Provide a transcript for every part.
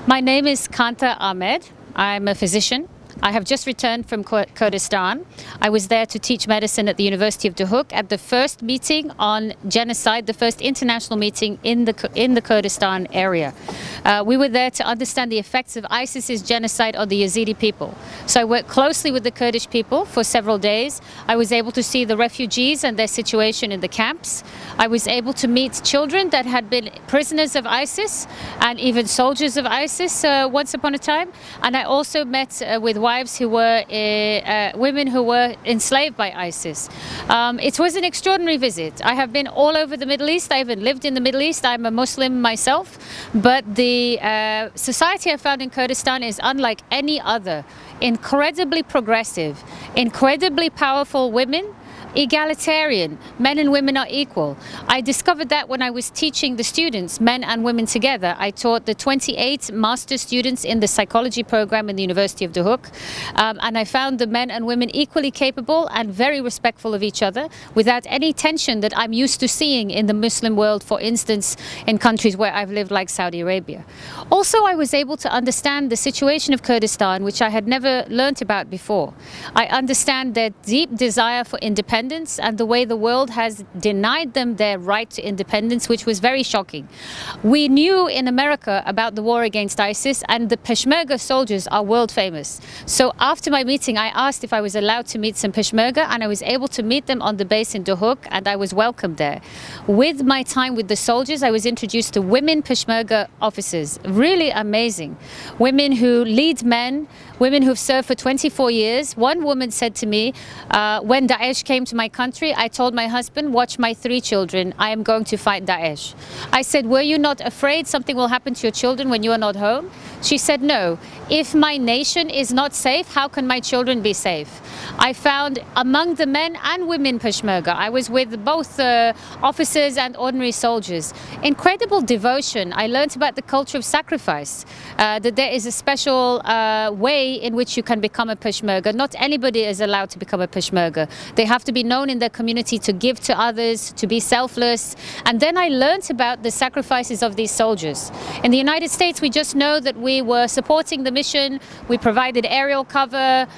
My name is Qanta Ahmed. I'm a physician. I have just returned from Kurdistan. I was there to teach medicine at the University of Duhok at the first meeting on genocide, the first international meeting in the Kurdistan area. We were there to understand the effects of ISIS's genocide on the Yazidi people. So I worked closely with the Kurdish people for several days. I was able to see the refugees and their situation in the camps. I was able to meet children that had been prisoners of ISIS and even soldiers of ISIS once upon a time. And I also met with wives who were women who were enslaved by ISIS. It was an extraordinary visit. I have been all over the Middle East. I even lived in the Middle East. I'm a Muslim myself, but the society I found in Kurdistan is unlike any other. Incredibly progressive, incredibly powerful women, egalitarian. Men and women are equal. I discovered that when I was teaching the students, men and women together. I taught the 28 master students in the psychology program in the University of Duhok, and I found the men and women equally capable and very respectful of each other, without any tension that I'm used to seeing in the Muslim world, for instance, in countries where I've lived like Saudi Arabia. Also, I was able to understand the situation of Kurdistan, which I had never learnt about before. I understand their deep desire for independence and the way the world has denied them their right to independence, which was very shocking. We knew in America about the war against ISIS, and the Peshmerga soldiers are world famous. So after my meeting, I asked if I was allowed to meet some Peshmerga, and I was able to meet them on the base in Duhok, and I was welcomed there. With my time with the soldiers, I was introduced to women Peshmerga officers. Really amazing. Women who lead men, women who've served for 24 years. One woman said to me, when Daesh came to my country, I told my husband, watch my 3 children, I am going to fight Daesh. I said, were you not afraid something will happen to your children when you are not home? She said, no. If my nation is not safe, how can my children be safe? I found among the men and women Peshmerga, I was with both officers and ordinary soldiers, incredible devotion. I learned about the culture of sacrifice, that there is a special way in which you can become a Peshmerga. Not anybody is allowed to become a Peshmerga. They have to be known in their community to give to others, to be selfless. And then I learned about the sacrifices of these soldiers. In the United States, we just know that we were supporting the mission. We provided aerial cover,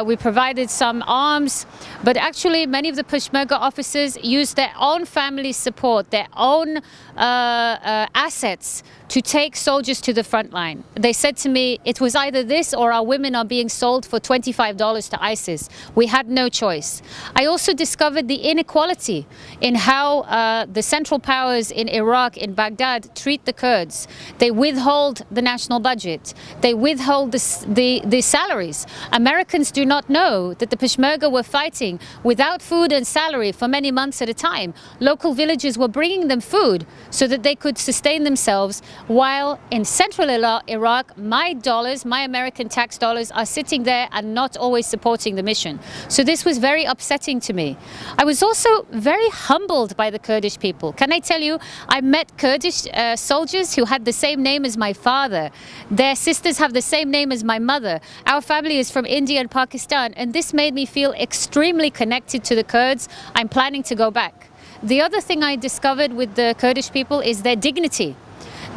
we provided some arms, but actually many of the Peshmerga officers used their own family support, their own assets to take soldiers to the front line. They said to me, it was either this or our women are being sold for $25 to ISIS. We had no choice. I also discovered the inequality in how the central powers in Iraq, in Baghdad, treat the Kurds. They withhold the national budget. They withhold the salaries. Americans do not know that the Peshmerga were fighting without food and salary for many months at a time. Local villages were bringing them food so that they could sustain themselves, while in central Iraq, my dollars, my American tax dollars, are sitting there and not always supporting the mission. So this was very upsetting to me. I was also very humbled by the Kurdish people. Can I tell you, I met Kurdish soldiers who had the same name as my father. Their sisters have the same name as my mother. Our family is from India and Pakistan, and this made me feel extremely connected to the Kurds. I'm planning to go back. The other thing I discovered with the Kurdish people is their dignity.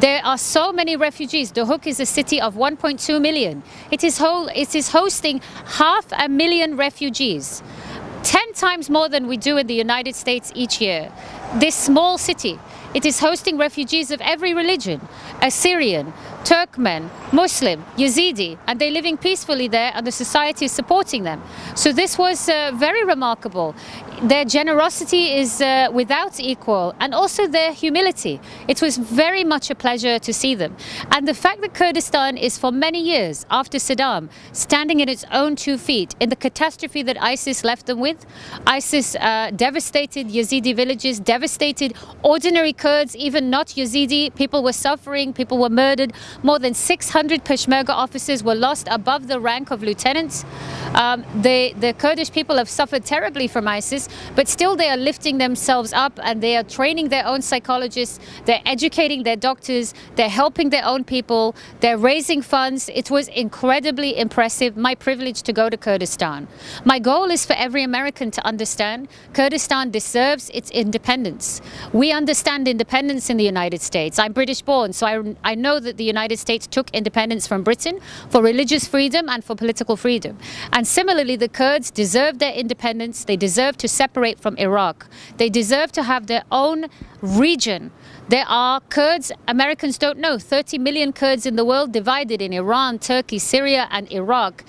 There are so many refugees. Duhok is a city of 1.2 million. It is hosting 500,000 refugees, 10 times more than we do in the United States each year. This small city, it is hosting refugees of every religion, Assyrian, Turkmen, Muslim, Yazidi, and they're living peacefully there, and the society is supporting them. So this was very remarkable. Their generosity is without equal, and also their humility. It was very much a pleasure to see them. And the fact that Kurdistan is for many years after Saddam standing on its own 2 feet in the catastrophe that ISIS left them with. ISIS devastated Yazidi villages, devastated ordinary Kurds, even not Yazidi. People were suffering, people were murdered. More than 600 Peshmerga officers were lost above the rank of lieutenants. The Kurdish people have suffered terribly from ISIS, but still they are lifting themselves up, and they are training their own psychologists, they're educating their doctors, they're helping their own people, they're raising funds. It was incredibly impressive. My privilege to go to Kurdistan. My goal is for every American to understand Kurdistan deserves its independence. We understand independence in the United States. I'm British born, so I know that the United States took independence from Britain for religious freedom and for political freedom. And similarly, the Kurds deserve their independence. They deserve to separate from Iraq. They deserve to have their own region. There are Kurds, Americans don't know, 30 million Kurds in the world divided in Iran, Turkey, Syria and Iraq,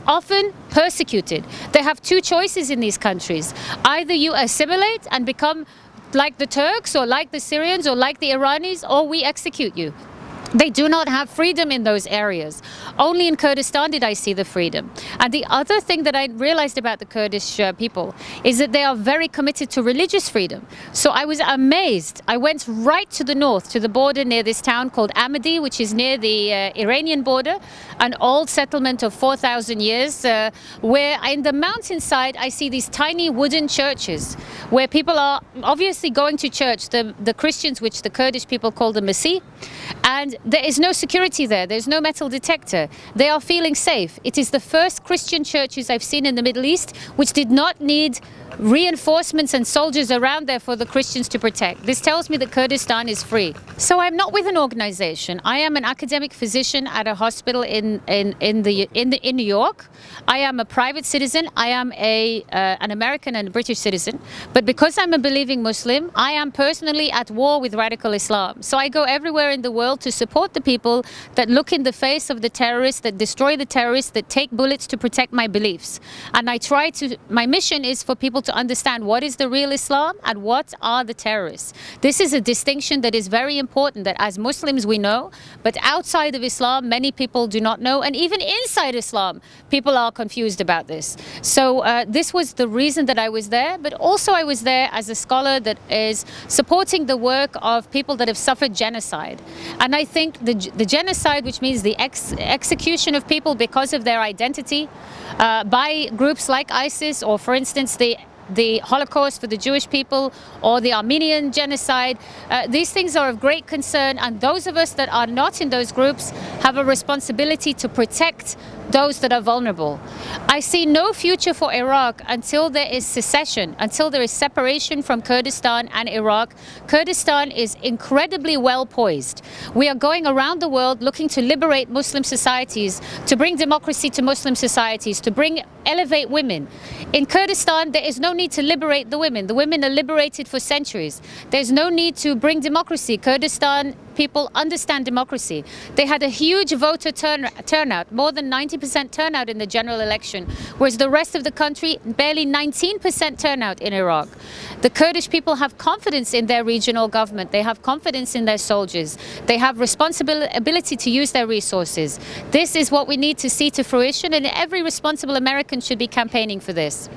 often persecuted. They have two choices in these countries. Either you assimilate and become like the Turks or like the Syrians or like the Iranis, or we execute you. They do not have freedom in those areas. Only in Kurdistan did I see the freedom. And the other thing that I realized about the Kurdish people is that they are very committed to religious freedom. So I was amazed. I went right to the north, to the border near this town called Ahmadi, which is near the Iranian border, an old settlement of 4,000 years, where in the mountainside I see these tiny wooden churches where people are obviously going to church, the Christians, which the Kurdish people call the Masih, and there is no security there. There's no metal detector. They are feeling safe. It is the first Christian churches I've seen in the Middle East which did not need reinforcements and soldiers around there for the Christians to protect. This tells me that Kurdistan is free. So I'm not with an organization. I am an academic physician at a hospital in New York. I am a private citizen. I am an American and a British citizen. But because I'm a believing Muslim, I am personally at war with radical Islam. So I go everywhere in the world to support the people that look in the face of the terrorists, that destroy the terrorists, that take bullets to protect my beliefs. And my mission is for people to understand what is the real Islam and what are the terrorists. This is a distinction that is very important, that as Muslims we know, but outside of Islam many people do not know, and even inside Islam people are confused about this. So this was the reason that I was there, but also I was there as a scholar that is supporting the work of people that have suffered genocide. And I think the genocide, which means the execution of people because of their identity by groups like ISIS, or for instance the Holocaust for the Jewish people, or the Armenian genocide. These things are of great concern, and those of us that are not in those groups have a responsibility to protect those that are vulnerable. I see no future for Iraq until there is secession, until there is separation from Kurdistan and Iraq. Kurdistan is incredibly well poised. We are going around the world looking to liberate Muslim societies, to bring democracy to Muslim societies, to elevate women. In Kurdistan, there is no need to liberate the women. The women are liberated for centuries. There's no need to bring democracy. Kurdistan people understand democracy. They had a huge voter turnout, more than 90% turnout in the general election, whereas the rest of the country, barely 19% turnout in Iraq. The Kurdish people have confidence in their regional government. They have confidence in their soldiers. They have ability to use their resources. This is what we need to see to fruition, and every responsible American should be campaigning for this.